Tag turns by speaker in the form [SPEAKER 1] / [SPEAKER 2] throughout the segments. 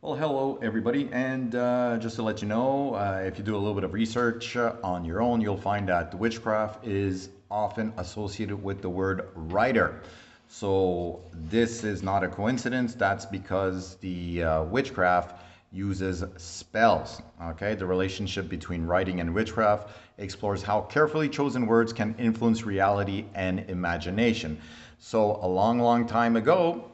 [SPEAKER 1] Well, hello everybody, and just to let you know, if you do a little bit of research on your own, you'll find that witchcraft is often associated with the word writer. So this is not a coincidence. That's because the witchcraft uses spells. Okay, the relationship between writing and witchcraft explores how carefully chosen words can influence reality and imagination. So a long, long time ago,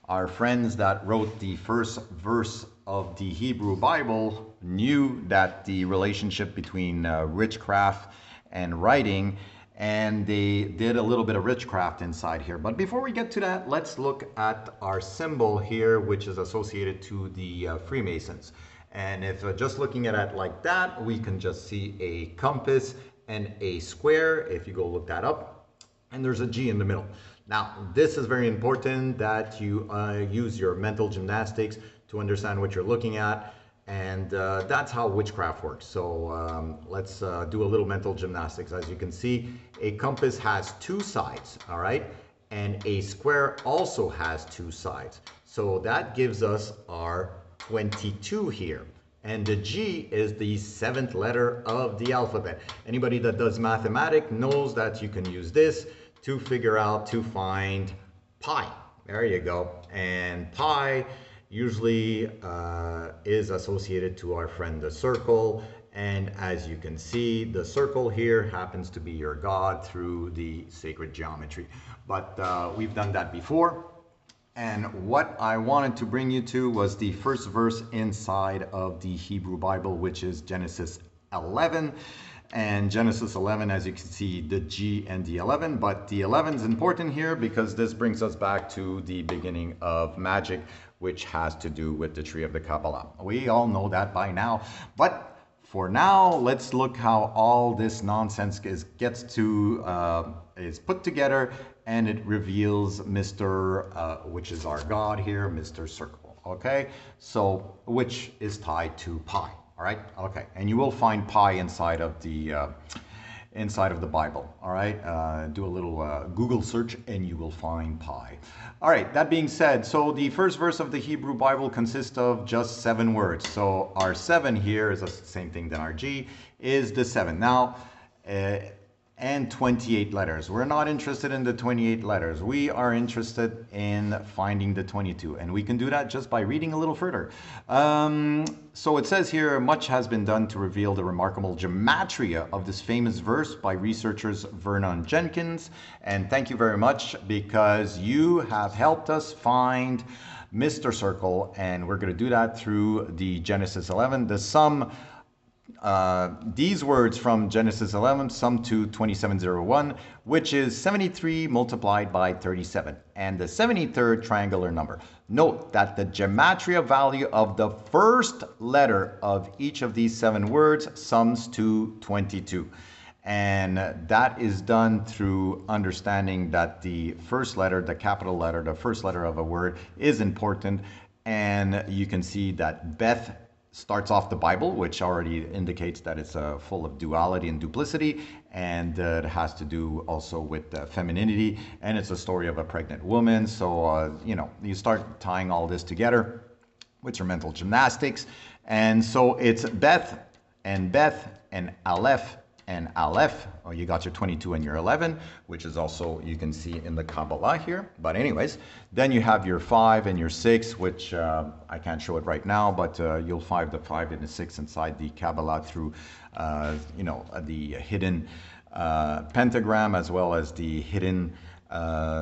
[SPEAKER 1] our friends that wrote the first verse of the Hebrew Bible knew that the relationship between witchcraft and writing, and they did a little bit of witchcraft inside here. But before we get to that, let's look at our symbol here, which is associated to the Freemasons. And if just looking at it like that, we can just see a compass and a square, if you go look that up, and there's a G in the middle. Now, this is very important that you use your mental gymnastics to understand what you're looking at, and that's how witchcraft works. So let's do a little mental gymnastics. As you can see, a compass has two sides, all right? And a square also has two sides. So that gives us our 22 here. And the G is the seventh letter of the alphabet. Anybody that does mathematics knows that you can use this to figure out, to find pi. There you go. And pi usually is associated to our friend the circle. And as you can see, the circle here happens to be your God through the sacred geometry. But we've done that before. And what I wanted to bring you to was the first verse inside of the Hebrew Bible, which is Genesis 11. And Genesis 11, as you can see, the G and the 11, but the 11 is important here because this brings us back to the beginning of magic, which has to do with the tree of the Kabbalah. We all know that by now, but for now, let's look how all this nonsense is put together, and it reveals Mr. Which is our God here, Mr. Circle. Okay, so which is tied to pi. All right, okay, and you will find pi inside of the Bible. All right, do a little Google search and you will find pi. All right, that being said, so the first verse of the Hebrew Bible consists of just 7 words. So our 7 here is the same thing than our G, is the 7. Now, and 28 letters. We're not interested in the 28 letters. We are interested in finding the 22, and we can do that just by reading a little further. So it says here, much has been done to reveal the remarkable gematria of this famous verse by researchers Vernon Jenkins, and thank you very much because you have helped us find Mr. Circle, and we're going to do that through the Genesis 11. The sum these words from Genesis 11 sum to 2701, which is 73 multiplied by 37, and the 73rd triangular number. Note that the gematria value of the first letter of each of these 7 words sums to 22. And that is done through understanding that the first letter, the capital letter, the first letter of a word is important. And you can see that Beth starts off the Bible, which already indicates that it's full of duality and duplicity, and it has to do also with femininity, and it's a story of a pregnant woman. So, you start tying all this together with your mental gymnastics. And so it's Beth and Aleph and Aleph. Oh, you got your 22 and your 11, which is also, you can see in the Kabbalah here. But anyways, then you have your 5 and your 6, which I can't show it right now, but you'll find the 5 and the 6 inside the Kabbalah through, the hidden pentagram, as well as the hidden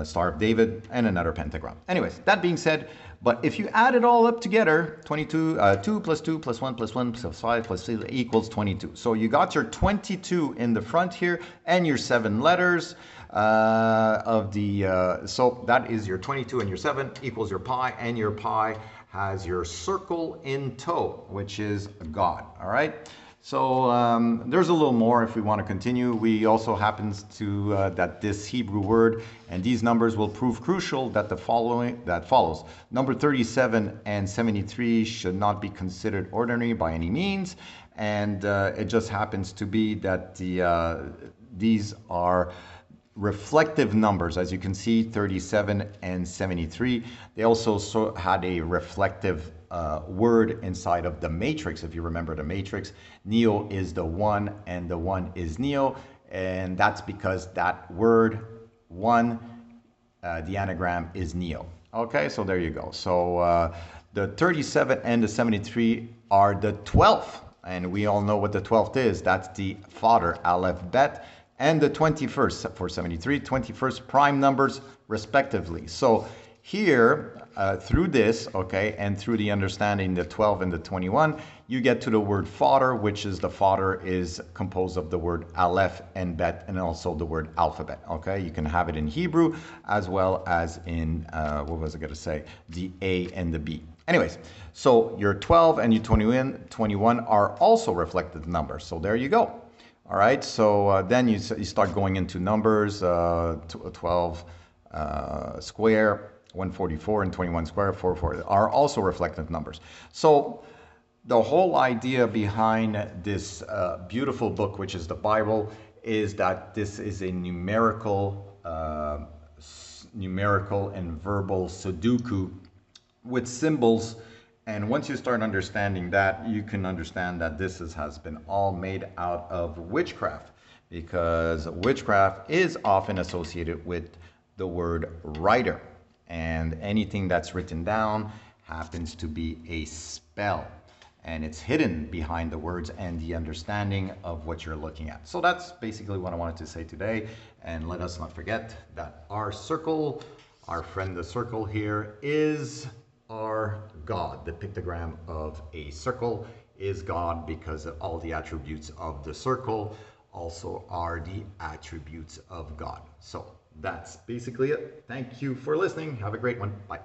[SPEAKER 1] Star of David and another pentagram. Anyways, that being said, but if you add it all up together, 22, 2 plus 2 plus 1 plus 1 plus 5 plus 3 equals 22. So you got your 22 in the front here and your 7 letters of the, so that is your 22 and your 7 equals your pi, and your pi has your circle in tow, which is God, all right? So there's a little more if we want to continue. We also happens to that this Hebrew word and these numbers will prove crucial that that follows. Number 37 and 73 should not be considered ordinary by any means, and it just happens to be that these are reflective numbers. As you can see, 37 and 73. They also had a reflective word inside of the matrix. If you remember the matrix, neo is the one and the one is neo. And that's because that word one, the anagram is neo. Okay, so there you go. So the 37 and the 73 are the 12th. And we all know what the 12th is. That's the Father, Aleph, Bet. And the 21st for 73, 21st prime numbers respectively. So here, through this, okay, and through the understanding the 12 and the 21, you get to the word Father, which is the Father is composed of the word Aleph and Bet, and also the word alphabet, okay? You can have it in Hebrew as well as in, what was I going to say, the A and the B. Anyways, so your 12 and your 21 are also reflected numbers. So there you go. All right, so then you start going into numbers, 12 square, 144, and 21 square, 440 are also reflected numbers. So the whole idea behind this beautiful book, which is the Bible, is that this is a numerical and verbal Sudoku with symbols. And once you start understanding that, you can understand that this has been all made out of witchcraft, because witchcraft is often associated with the word writer. And anything that's written down happens to be a spell. And it's hidden behind the words and the understanding of what you're looking at. So that's basically what I wanted to say today. And let us not forget that our circle, our friend the circle here, is our God. The pictogram of a circle is God, because all the attributes of the circle also are the attributes of God. So that's basically it. Thank you for listening. Have a great one. Bye.